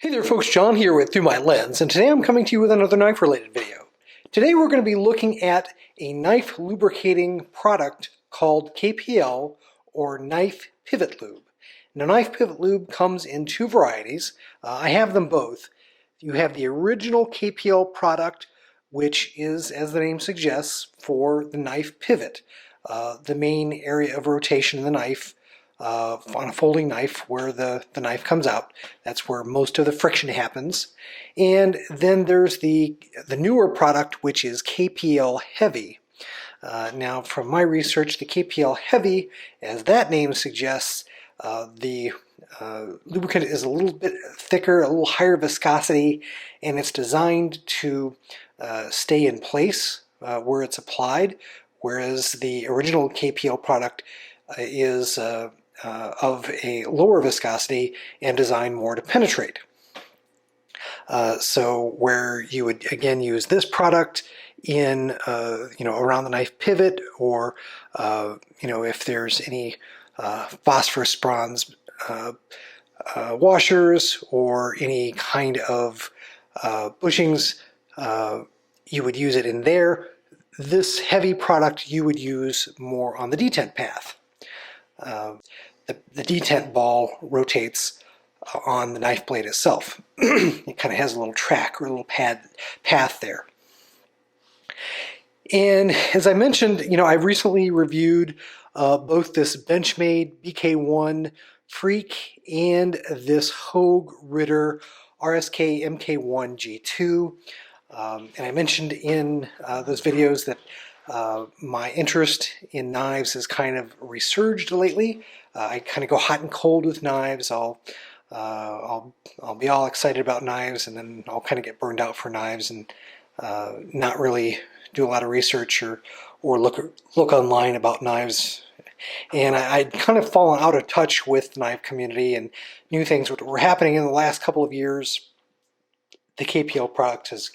Hey there folks, John here with Through My Lens, and today I'm coming to you with another knife related video. Today we're going to be looking at a knife lubricating product called KPL or Knife Pivot Lube. Now Knife Pivot Lube comes in two varieties. I have them both. You have the original KPL product, which is, as the name suggests, for the knife pivot, the main area of rotation in the knife. On a folding knife where the knife comes out. That's where most of the friction happens. And then there's the newer product, which is KPL Heavy. Now from my research, the KPL Heavy, as that name suggests, the lubricant is a little bit thicker, a little higher viscosity, and it's designed to stay in place where it's applied, whereas the original KPL product is of a lower viscosity and designed more to penetrate. So where you would again use this product in around the knife pivot, or if there's any phosphorus bronze washers or any kind of bushings, you would use it in there. This heavy product you would use more on the detent path. The detent ball rotates on the knife blade itself. It kind of has a little track or a little path there. And as I mentioned, I recently reviewed both this Benchmade BK1 Freak and this Hogue Ritter RSK MK1 G2. And I mentioned in those videos that my interest in knives has kind of resurged lately. I kind of go hot and cold with knives. I'll be all excited about knives, and then I'll kind of get burned out for knives and not really do a lot of research or look online about knives. And I'd kind of fallen out of touch with the knife community and new things were happening in the last couple of years. The KPL product has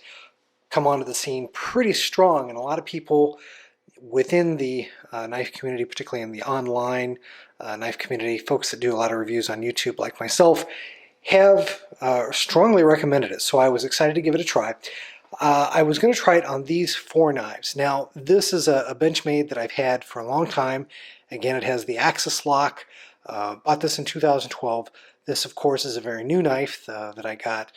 come onto the scene pretty strong, and a lot of people within the knife community, particularly in the online knife community, folks that do a lot of reviews on YouTube like myself, have strongly recommended it. So I was excited to give it a try. I was going to try it on these four knives. Now this is a Benchmade that I've had for a long time. Again, it has the axis lock. Bought this in 2012. This of course is a very new knife that I got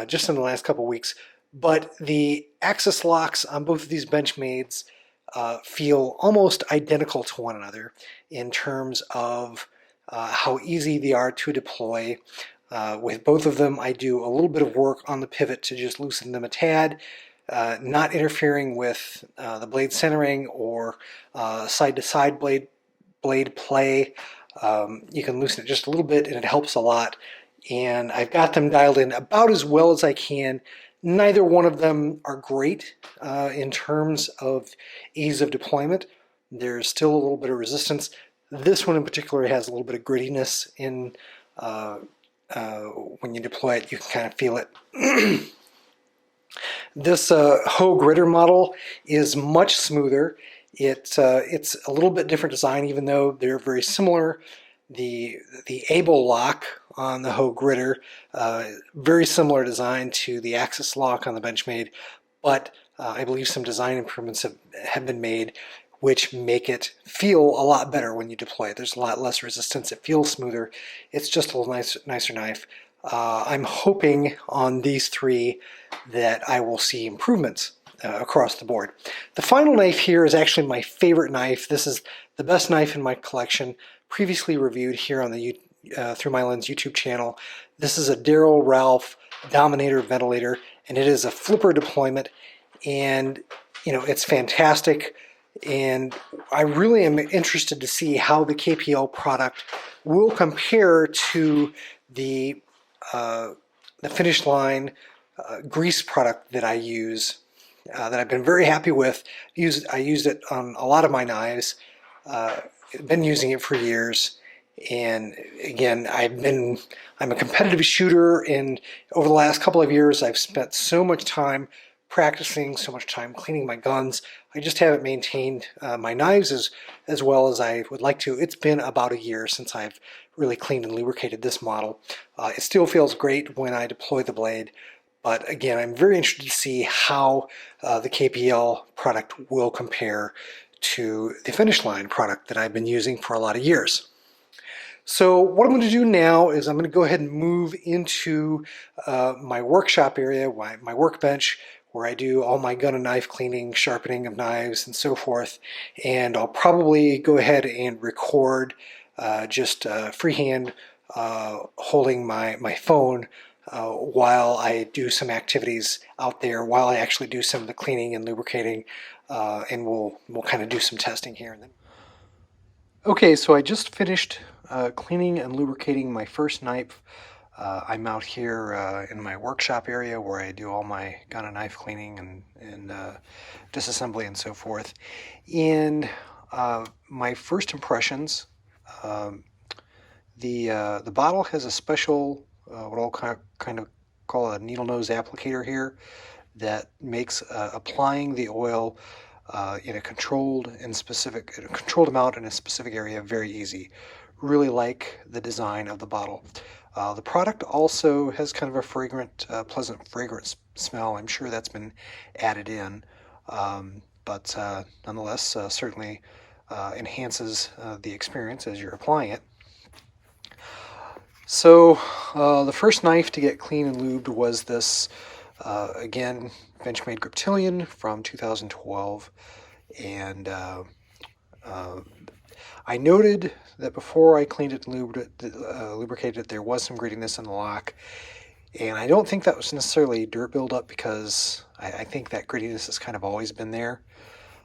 just in the last couple weeks. But the axis locks on both of these Benchmades feel almost identical to one another in terms of how easy they are to deploy. With both of them, I do a little bit of work on the pivot to just loosen them a tad, not interfering with the blade centering or side-to-side blade play. You can loosen it just a little bit and it helps a lot. And I've got them dialed in about as well as I can. Neither one of them are great in terms of ease of deployment. There's still a little bit of resistance. This one in particular has a little bit of grittiness in when you deploy it. You can kind of feel it. This Hogue Ritter model is much smoother. It's a little bit different design, even though they're very similar. The able lock on the Hogue Ritter, very similar design to the axis lock on the Benchmade, but I believe some design improvements have been made which make it feel a lot better when you deploy it. There's a lot less resistance, it feels smoother, it's just a little nicer knife. I'm hoping on these three that I will see improvements across the board. The final knife here is actually my favorite knife. This is the best knife in my collection, previously reviewed here on the Through My Lens YouTube channel. This is a Darrell Ralph Dominator ventilator, and it is a flipper deployment, and it's fantastic. And I really am interested to see how the KPL product will compare to the Finish Line grease product that I use, that I've been very happy with. I used it on a lot of my knives. Been using it for years, and again, I'm a competitive shooter, and over the last couple of years I've spent so much time practicing, so much time cleaning my guns. I just haven't maintained my knives as well as I would like to. It's been about a year since I've really cleaned and lubricated this model. It still feels great when I deploy the blade, but again, I'm very interested to see how the KPL product will compare to the Finish Line product that I've been using for a lot of years. So what I'm going to do now is I'm going to go ahead and move into my workshop area, my workbench, where I do all my gun and knife cleaning, sharpening of knives, and so forth. And I'll probably go ahead and record just freehand holding my phone while I do some activities out there, while I actually do some of the cleaning and lubricating, and we'll kind of do some testing here. Okay, so I just finished cleaning and lubricating my first knife. I'm out here in my workshop area where I do all my gun and knife cleaning and disassembly and so forth. And my first impressions, the bottle has a special, what I'll kind of call a needle nose applicator here that makes applying the oil in a controlled amount in a specific area very easy. Really like the design of the bottle. The product also has kind of a fragrant, pleasant fragrance smell. I'm sure that's been added in, but nonetheless certainly enhances the experience as you're applying it. So the first knife to get clean and lubed was this, again, Benchmade Griptilian from 2012. And I noted that before I cleaned it and lubricated it, there was some grittiness in the lock. And I don't think that was necessarily dirt buildup, because I think that grittiness has kind of always been there.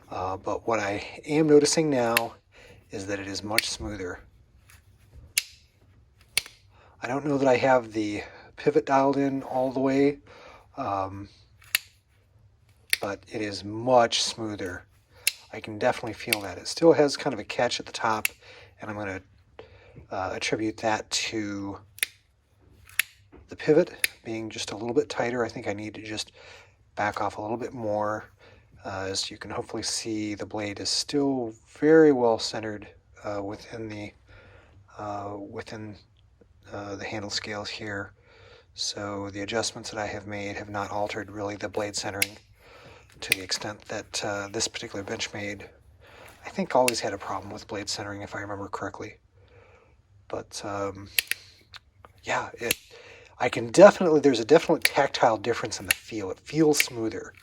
But what I am noticing now is that it is much smoother. I don't know that I have the pivot dialed in all the way, but it is much smoother. I can definitely feel that. It still has kind of a catch at the top, and I'm going to attribute that to the pivot being just a little bit tighter. I think I need to just back off a little bit more. As you can hopefully see, the blade is still very well centered within the handle scales here. So the adjustments that I have made have not altered really the blade centering to the extent that this particular Benchmade, I think, always had a problem with blade centering, if I remember correctly. But yeah, there's a definite tactile difference in the feel. It feels smoother.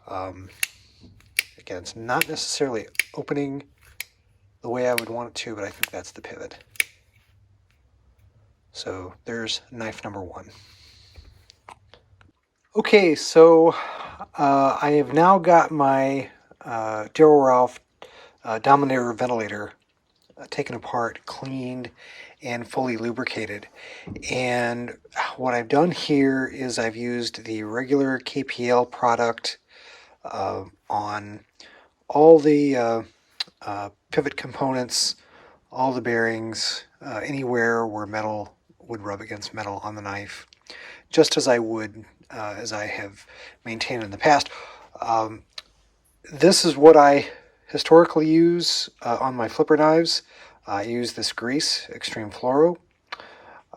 Again, it's not necessarily opening the way I would want it to, but I think that's the pivot. So there's knife number one. Okay, so I have now got my Darrell Dominator ventilator taken apart, cleaned, and fully lubricated. And what I've done here is I've used the regular KPL product on all the pivot components, all the bearings, anywhere where metal would rub against metal on the knife, just as I would, as I have maintained in the past. This is what I historically use on my flipper knives. I use this grease, Extreme Fluoro,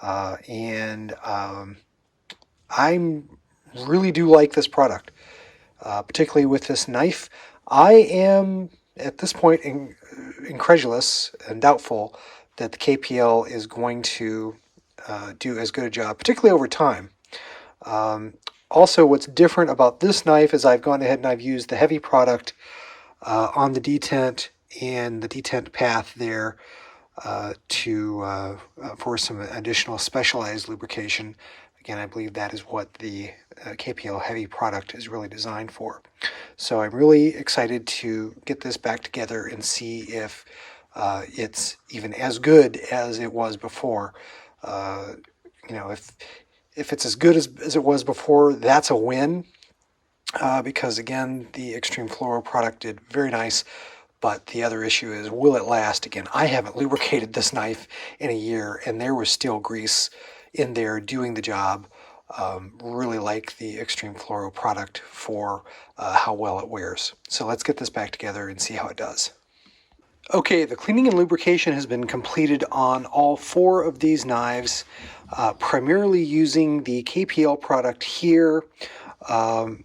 and I really do like this product, particularly with this knife. I am, at this point, incredulous and doubtful that the KPL is going to do as good a job, particularly over time. Also, what's different about this knife is I've gone ahead and I've used the Heavy product on the detent and the detent path there for some additional specialized lubrication. Again, I believe that is what the KPL Heavy product is really designed for. So I'm really excited to get this back together and see if it's even as good as it was before. If it's as good as it was before, that's a win. Because again, the Extreme Fluoro product did very nice, but the other issue is, will it last? Again, I haven't lubricated this knife in a year, and there was still grease in there doing the job. Really like the Extreme Fluoro product for how well it wears. So let's get this back together and see how it does. Okay, the cleaning and lubrication has been completed on all 4 of these knives, primarily using the KPL product here, but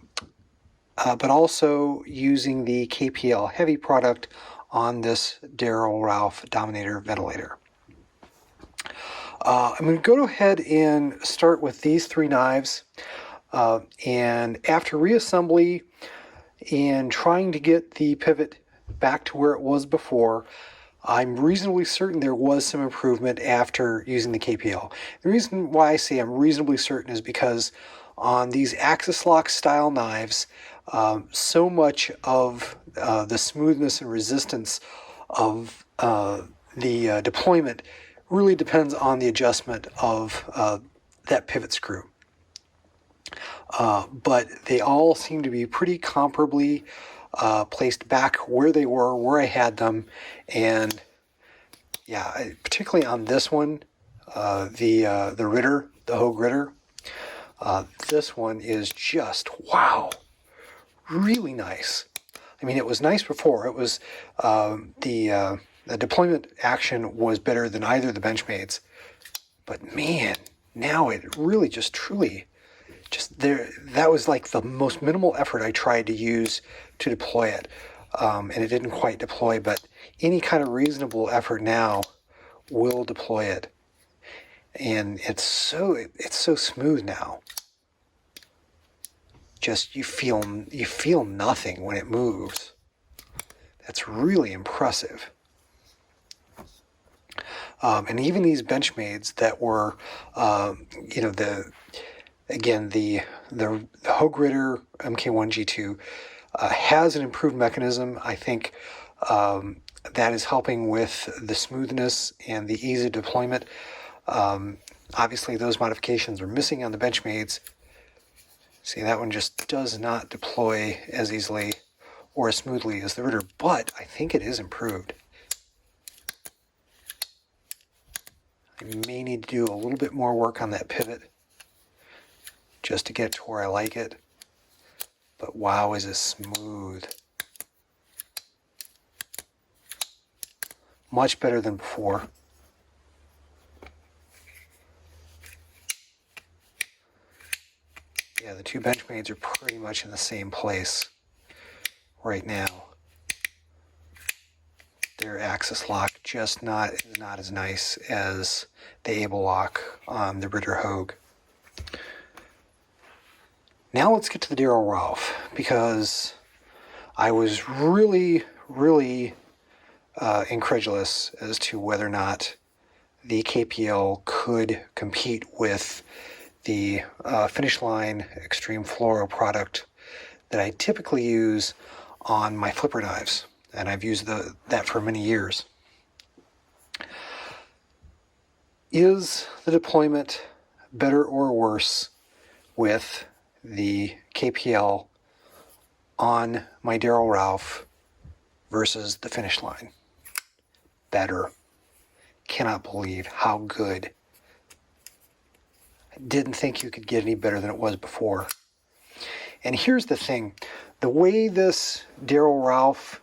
also using the KPL Heavy product on this Darrell Ralph Dominator ventilator. I'm going to go ahead and start with these 3 knives, and after reassembly and trying to get the pivot back to where it was before, I'm reasonably certain there was some improvement after using the KPL. The reason why I say I'm reasonably certain is because on these axis lock style knives, so much of the smoothness and resistance of the deployment really depends on the adjustment of that pivot screw. But they all seem to be pretty comparably placed back where they were, where I had them. And yeah, particularly on this one, the Ritter, the Hogue Ritter, this one is just, wow, really nice. I mean, it was nice before. It was, the deployment action was better than either of the Benchmades. But man, now it really just truly, just there, that was like the most minimal effort I tried to use to deploy it. And it didn't quite deploy, but any kind of reasonable effort now will deploy it. And it's so smooth now. Just you feel nothing when it moves. That's really impressive. And even these Benchmades that were, the Hogue Ritter MK1G2 has an improved mechanism. I think that is helping with the smoothness and the ease of deployment. Obviously, those modifications are missing on the Benchmades. See, that one just does not deploy as easily or as smoothly as the Ritter, but I think it is improved. I may need to do a little bit more work on that pivot just to get to where I like it. But wow, is it smooth. Much better than before. Yeah, the 2 Benchmades are pretty much in the same place right now. Their axis lock just not as nice as the Able lock on the Ritter Hogue. Now let's get to the Darrell Ralph, because I was really incredulous as to whether or not the KPL could compete with the Finish Line Extreme Fluoro product that I typically use on my flipper knives, and I've used that for many years. Is the deployment better or worse with the KPL on my Darrell Ralph versus the Finish Line? Better. Cannot believe how good. I didn't think you could get any better than it was before. And here's the thing. The way this Darrell Ralph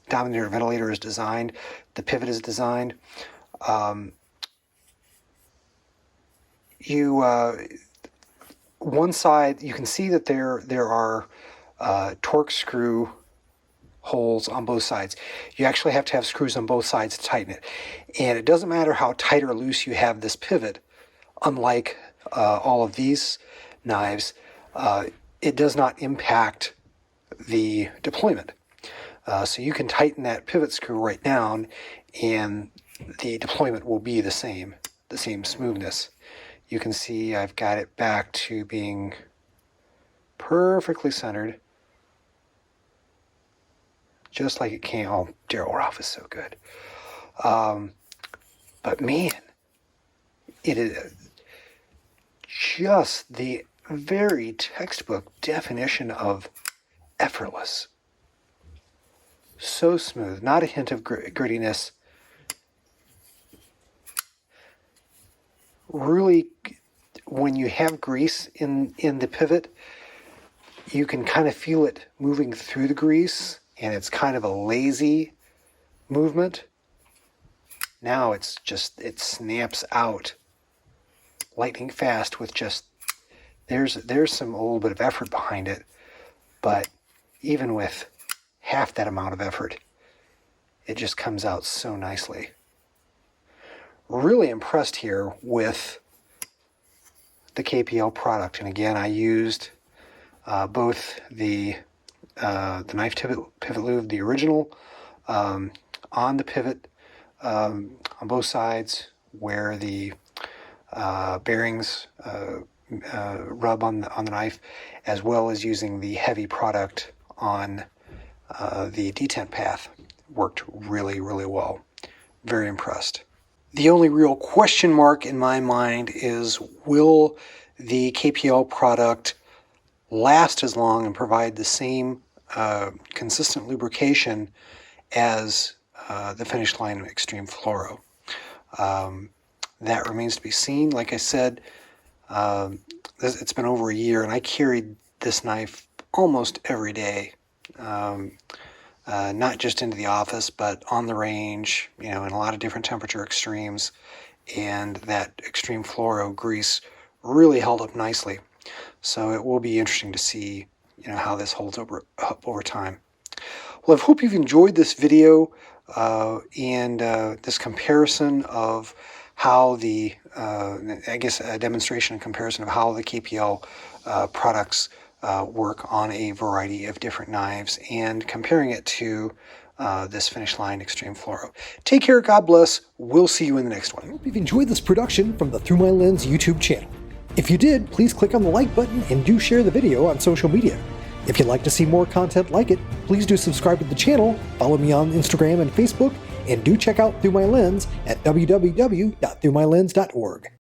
Dominator ventilator is designed, the pivot is designed, one side, you can see that there are torque screw holes on both sides. You actually have to have screws on both sides to tighten it. And it doesn't matter how tight or loose you have this pivot, unlike all of these knives, it does not impact the deployment. So you can tighten that pivot screw right down and the deployment will be the same smoothness. You can see I've got it back to being perfectly centered, just like it came. Oh, Darrell Ralph is so good. But man, it is just the very textbook definition of effortless. So smooth, not a hint of grittiness. Really, when you have grease in the pivot, you can kind of feel it moving through the grease, and it's kind of a lazy movement. Now it snaps out lightning fast with just, there's some a little bit of effort behind it, but even with half that amount of effort, it just comes out so nicely. Really impressed here with the KPL product. And again, I used both the Knife Pivot Lube, the original, on the pivot, on both sides where the bearings rub on the knife, as well as using the heavy product on the detent path. Worked really, really well. Very impressed. The only real question mark in my mind is, will the KPL product last as long and provide the same consistent lubrication as the Finish Line Extreme Fluoro? That remains to be seen. Like I said, it's been over a year, and I carried this knife almost every day. Not just into the office, but on the range, in a lot of different temperature extremes, and that Extreme Fluoro grease really held up nicely. So it will be interesting to see, how this holds up over time. Well, I hope you've enjoyed this video and this comparison of how the, a demonstration and comparison of how the KPL products work on a variety of different knives, and comparing it to this Finish Line Extreme Fluoro. Take care, God bless, we'll see you in the next one. I hope you've enjoyed this production from the Through My Lens YouTube channel. If you did, please click on the like button and do share the video on social media. If you'd like to see more content like it, please do subscribe to the channel, follow me on Instagram and Facebook, and do check out Through My Lens at www.throughmylens.org.